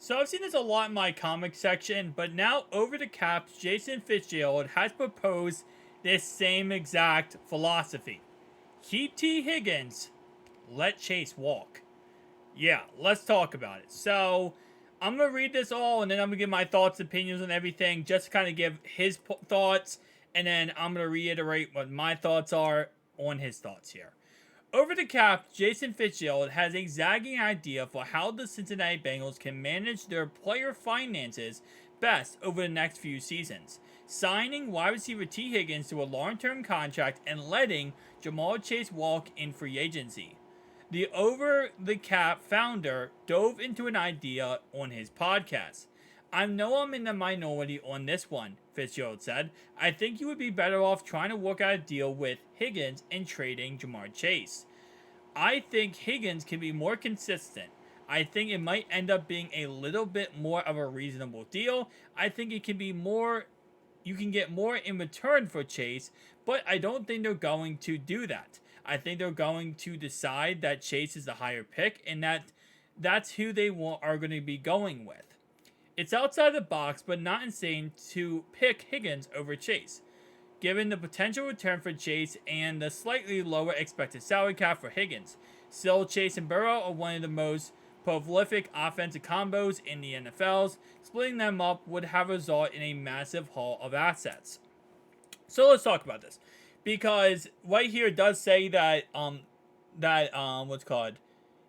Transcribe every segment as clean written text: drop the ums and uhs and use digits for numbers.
So I've seen this a lot in my comic section, but now over the Caps, Jason Fitzgerald has proposed this same exact philosophy. Keep T. Higgins, let Chase walk. Yeah, let's talk about it. So I'm gonna read this all, and then I'm gonna give my thoughts, opinions, and everything, just to kind of give his thoughts, and then I'm gonna reiterate what my thoughts are on his thoughts here. Over the Caps, Jason Fitzgerald has a zagging idea for how the Cincinnati Bengals can manage their player finances best over the next few seasons. Signing wide receiver T. Higgins to a long-term contract and letting Jamal Chase walk in free agency. The Over the Cap founder dove into an idea on his podcast. I know I'm in the minority on this one, Fitzgerald said. I think you would be better off trying to work out a deal with Higgins and trading Jamar Chase. I think Higgins can be more consistent. I think it might end up being a little bit more of a reasonable deal. I think it can be more, you can get more in return for Chase, but I don't think they're going to do that. I think they're going to decide that Chase is the higher pick and that's who they are going to be going with. It's outside the box, but not insane to pick Higgins over Chase, given the potential return for Chase and the slightly lower expected salary cap for Higgins. Still, Chase and Burrow are one of the most prolific offensive combos in the NFLs. Splitting them up would have resulted in a massive haul of assets. So let's talk about this, because right here it does say that what's called,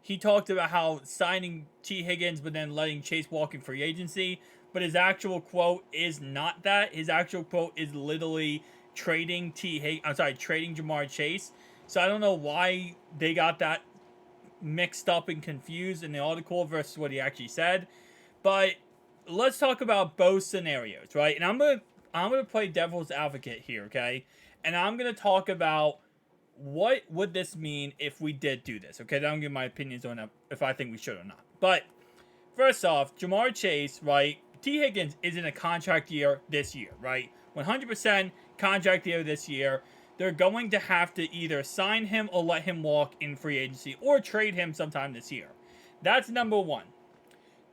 he talked about how signing T. Higgins but then letting Chase walk in free agency. But his actual quote is not that. His actual quote is literally trading trading Jamar Chase. So I don't know why they got that mixed up and confused in the article versus what he actually said. But let's talk about both scenarios, right? And I'm gonna play devil's advocate here, okay? And I'm gonna talk about what would this mean if we did do this, okay? Then I'm gonna give my opinions on if I think we should or not. But first off, Jamar Chase, right? T. Higgins is in a contract year this year, right? 100% contract year this year. They're going to have to either sign him or let him walk in free agency or trade him sometime this year. That's number one.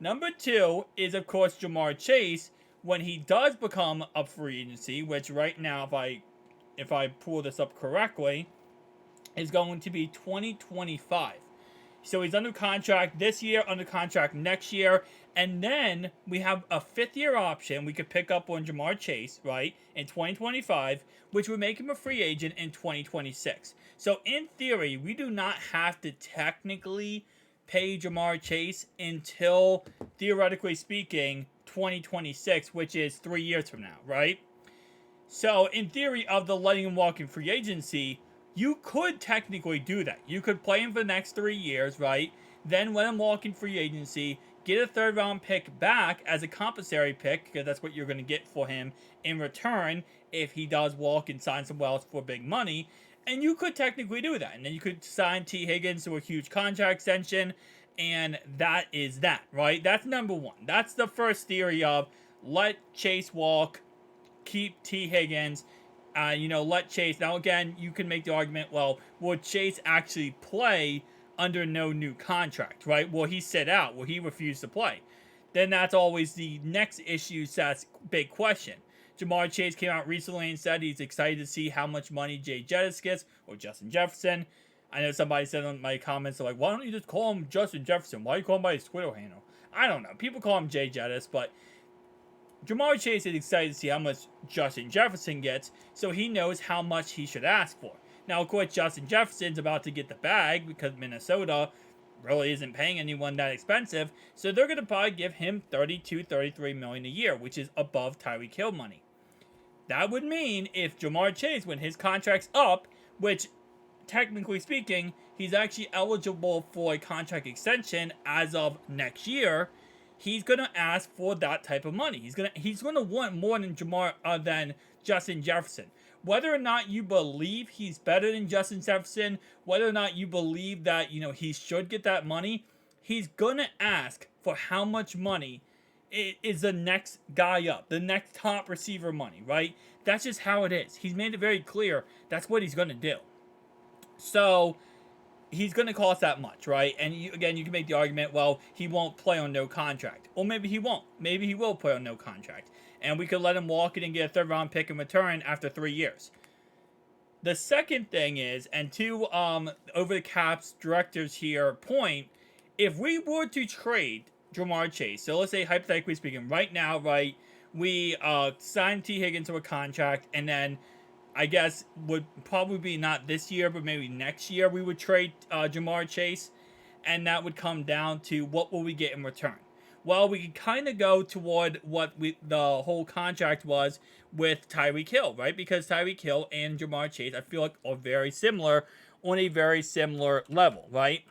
Number two is, of course, Jamar Chase when he does become a free agency, which right now, if I pull this up correctly, is going to be 2025. So he's under contract this year, under contract next year, and then we have a fifth-year option we could pick up on Jamar Chase, right, in 2025, which would make him a free agent in 2026. So in theory, we do not have to technically pay Jamar Chase until, theoretically speaking, 2026, which is 3 years from now, right? So in theory of the letting him walk in free agency, you could technically do that. You could play him for the next 3 years, right? Then let him walk in free agency, get a third round pick back as a compensatory pick, because that's what you're going to get for him in return if he does walk and sign somewhere else for big money. And you could technically do that. And then you could sign T. Higgins to a huge contract extension, and that is that, right? That's number one. That's the first theory of let Chase walk, keep T. Higgins. Let Chase. Now, again, you can make the argument, well, will Chase actually play under no new contract, right? Will he sit out? Will he refuse to play? Then that's always the next issue, so that's a big question. Jamar Chase came out recently and said he's excited to see how much money Jay Jettis gets, or Justin Jefferson. I know somebody said in my comments, like, why don't you just call him Justin Jefferson? Why do you call him by his Twitter handle? I don't know. People call him Jay Jettis, but Jamar Chase is excited to see how much Justin Jefferson gets, so he knows how much he should ask for. Now, of course, Justin Jefferson's about to get the bag because Minnesota really isn't paying anyone that expensive, so they're going to probably give him $32-33 million a year, which is above Tyreek Hill money. That would mean if Jamar Chase, when his contract's up, which technically speaking, he's actually eligible for a contract extension as of next year, he's gonna ask for that type of money. He's gonna want more than Justin Jefferson. Whether or not you believe he's better than Justin Jefferson, whether or not you believe that he should get that money, he's gonna ask for how much money is the next guy up, the next top receiver money, right? That's just how it is. He's made it very clear that's what he's gonna do. So he's going to cost that much, right? And again, you can make the argument, well, he won't play on no contract. Or maybe he won't. Maybe he will play on no contract. And we could let him walk it and get a third round pick in return after 3 years. The second thing is, and to over the cap's directors here point, if we were to trade Jamar Chase, so let's say hypothetically speaking, right now, right, we sign T. Higgins to a contract, and then I guess would probably be not this year, but maybe next year we would trade Jamar Chase, and that would come down to what will we get in return. Well, we could kind of go toward what the whole contract was with Tyreek Hill, right? Because Tyreek Hill and Jamar Chase, I feel like, are very similar on a very similar level, right?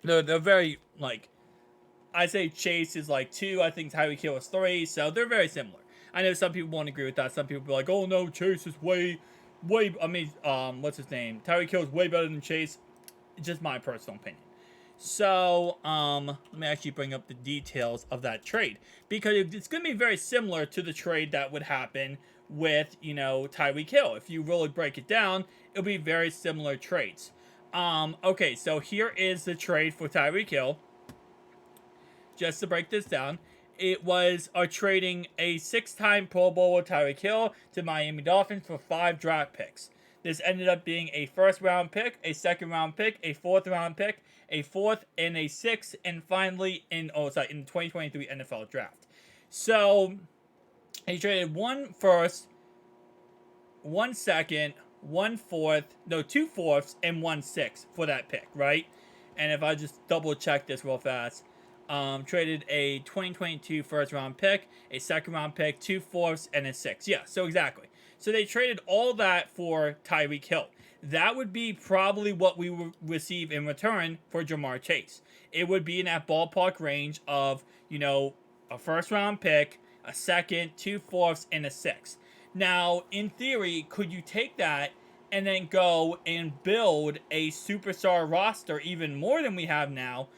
They're very, like, I say Chase is like 2, I think Tyreek Hill is 3, so they're very similar. I know some people won't agree with that. Some people be like, oh no, Chase is way, what's his name? Tyreek Hill is way better than Chase. Just my personal opinion. So, let me actually bring up the details of that trade. Because it's going to be very similar to the trade that would happen with, Tyreek Hill. If you really break it down, it'll be very similar trades. Okay, so here is the trade for Tyreek Hill. Just to break this down, it was trading a 6-time Pro Bowler Tyreek Hill to Miami Dolphins for 5 draft picks. This ended up being a first-round pick, a second-round pick, a fourth-round pick, a fourth, and a sixth, and finally in the 2023 NFL Draft. So he traded 1 first, 1 second, 1 fourth, no, 2 fourths, and 1 sixth for that pick, right? And if I just double-check this real fast. Traded a 2022 first-round pick, a second-round pick, 2 fourths, and a sixth. Yeah, so exactly. So they traded all that for Tyreek Hill. That would be probably what we would receive in return for Jamar Chase. It would be in that ballpark range of, a first-round pick, a second, 2 fourths, and a sixth. Now, in theory, could you take that and then go and build a superstar roster even more than we have now,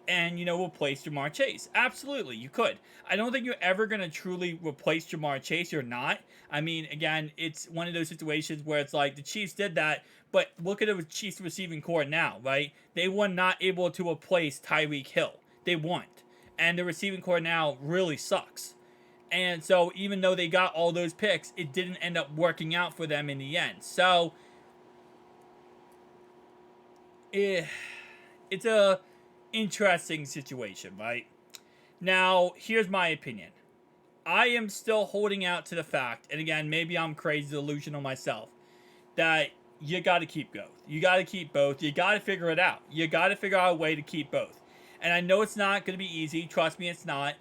and, replace Jamar Chase? Absolutely, you could. I don't think you're ever going to truly replace Jamar Chase. You're not. I mean, again, it's one of those situations where it's like the Chiefs did that, but look at the Chiefs receiving core now, right? They were not able to replace Tyreek Hill. They weren't. And the receiving core now really sucks. And so even though they got all those picks, it didn't end up working out for them in the end. So, it's a interesting situation, right? Now, here's my opinion. I am still holding out to the fact, and again, maybe I'm crazy, delusional myself, that you got to keep both. You got to keep both. You got to figure it out. You got to figure out a way to keep both. And I know it's not going to be easy. Trust me, it's not.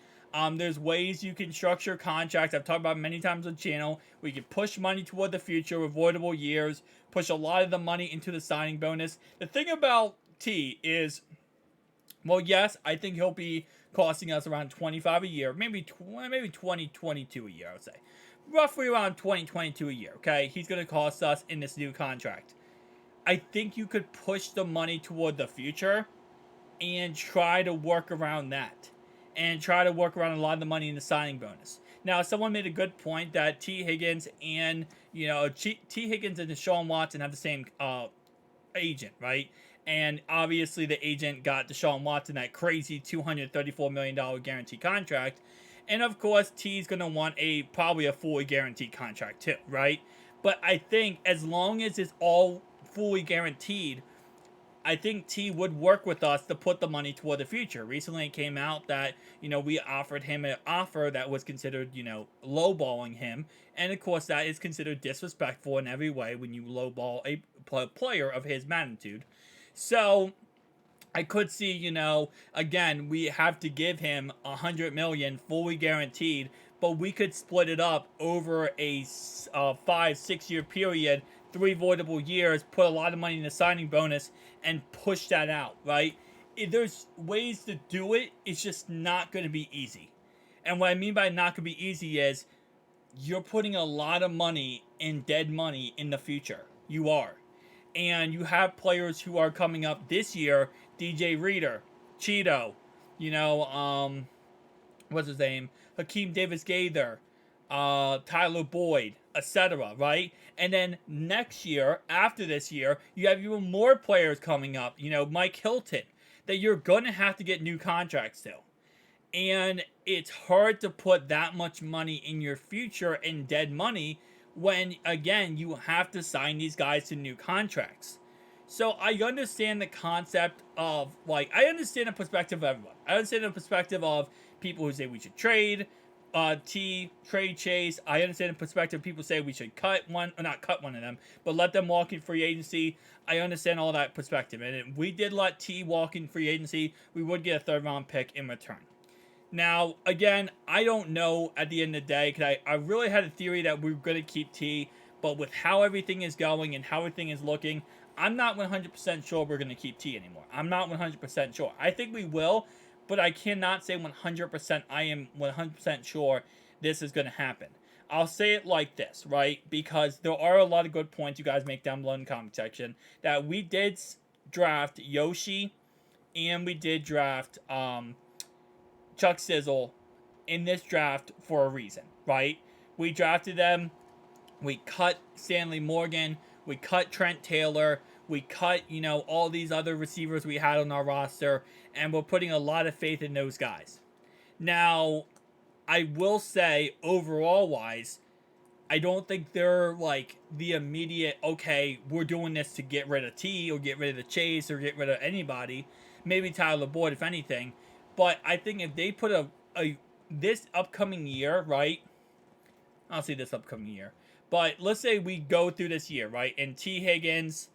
There's ways you can structure contracts. I've talked about many times on the channel. We can push money toward the future, avoidable years, push a lot of the money into the signing bonus. The thing about T is, well, yes, I think he'll be costing us around 25 a year, maybe 2022 a year, I would say. Roughly around 2022 a year, okay? He's going to cost us in this new contract. I think you could push the money toward the future and try to work around that. And try to work around a lot of the money in the signing bonus. Now, someone made a good point that T. Higgins and, T. Higgins and Deshaun Watson have the same agent, right? And obviously the agent got Deshaun Watson that crazy $234 million guaranteed contract. And of course, T's going to want probably a fully guaranteed contract too, right? But I think as long as it's all fully guaranteed, I think T would work with us to put the money toward the future. Recently it came out that, we offered him an offer that was considered, lowballing him. And of course that is considered disrespectful in every way when you lowball a player of his magnitude. So I could see, again, we have to give him $100 million fully guaranteed, but we could split it up over a 5-6 year period, 3 voidable years, put a lot of money in the signing bonus, and push that out, right? There's ways to do it. It's just not going to be easy. And what I mean by not going to be easy is you're putting a lot of money in dead money in the future. You are. And you have players who are coming up this year, DJ Reader, Cheeto, what's his name? Hakeem Davis-Gaither, Tyler Boyd, etc., right? And then next year, after this year, you have even more players coming up, Mike Hilton, that you're going to have to get new contracts to. And it's hard to put that much money in your future in dead money when, again, you have to sign these guys to new contracts. So I understand the concept of, I understand the perspective of everyone. I understand the perspective of people who say we should trade, trade Chase. I understand the perspective of people say we should cut one, or not cut one of them, but let them walk in free agency. I understand all that perspective. And if we did let T walk in free agency, we would get a third round pick in return. Now, again, I don't know at the end of the day, because I really had a theory that we were going to keep T, but with how everything is going and how everything is looking, I'm not 100% sure we're going to keep T anymore. I'm not 100% sure. I think we will, but I cannot say 100% I am 100% sure this is going to happen. I'll say it like this, right? Because there are a lot of good points you guys make down below in the comment section, that we did draft Yoshi, and we did draft Chuck Sizzle in this draft for a reason, right? We drafted them. We cut Stanley Morgan. We cut Trent Taylor. We cut, all these other receivers we had on our roster. And we're putting a lot of faith in those guys. Now, I will say, overall wise, I don't think they're like the immediate, okay, we're doing this to get rid of T or get rid of the Chase or get rid of anybody. Maybe Tyler Boyd, if anything. But I think if they put a this upcoming year, right? I'll say this upcoming year. But let's say we go through this year, right? And T. Higgins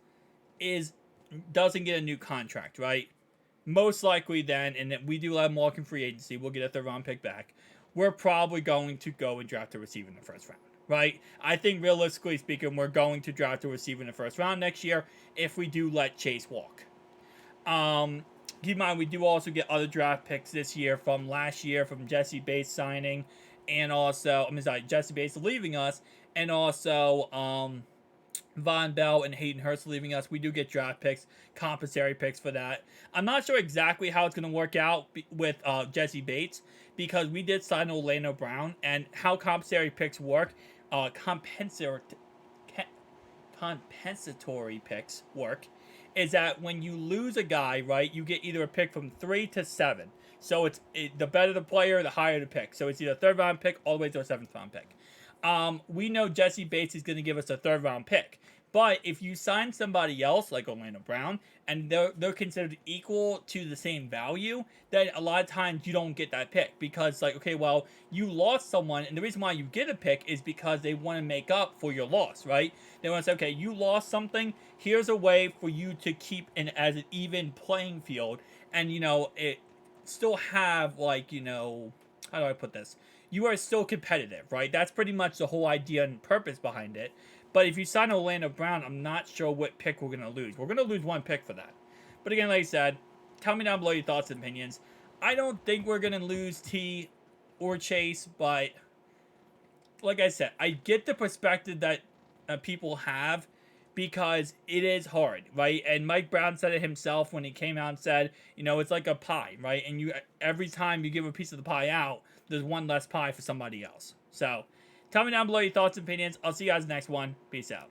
doesn't get a new contract, right? Most likely then, and then we do let him walk in free agency, we'll get a third round pick back. We're probably going to go and draft a receiver in the first round, right? I think realistically speaking, we're going to draft a receiver in the first round next year if we do let Chase walk. Keep in mind, we do also get other draft picks this year from last year, from Jesse Bates signing, and also, Jesse Bates leaving us, and also Von Bell and Hayden Hurst leaving us. We do get draft picks, compensatory picks for that. I'm not sure exactly how it's going to work out with Jesse Bates, because we did sign Orlando Brown, and how compensatory picks work, compensatory picks work, is that when you lose a guy, right, you get either a pick from 3 to 7. So the better the player, the higher the pick. So it's either a third round pick all the way to a 7th round pick. We know Jesse Bates is going to give us a third round pick. But if you sign somebody else, like Orlando Brown, and they're considered equal to the same value, then a lot of times you don't get that pick. Because, okay, well, you lost someone, and the reason why you get a pick is because they want to make up for your loss, right? They want to say, okay, you lost something, here's a way for you to keep as an even playing field, and, it still have, how do I put this? You are still competitive, right? That's pretty much the whole idea and purpose behind it. But if you sign Orlando Brown, I'm not sure what pick we're going to lose. We're going to lose one pick for that. But again, like I said, tell me down below your thoughts and opinions. I don't think we're going to lose T or Chase, but like I said, I get the perspective that people have, because it is hard, right? And Mike Brown said it himself when he came out and said, it's like a pie, right? And every time you give a piece of the pie out, there's one less pie for somebody else. So tell me down below your thoughts and opinions. I'll see you guys next one. Peace out.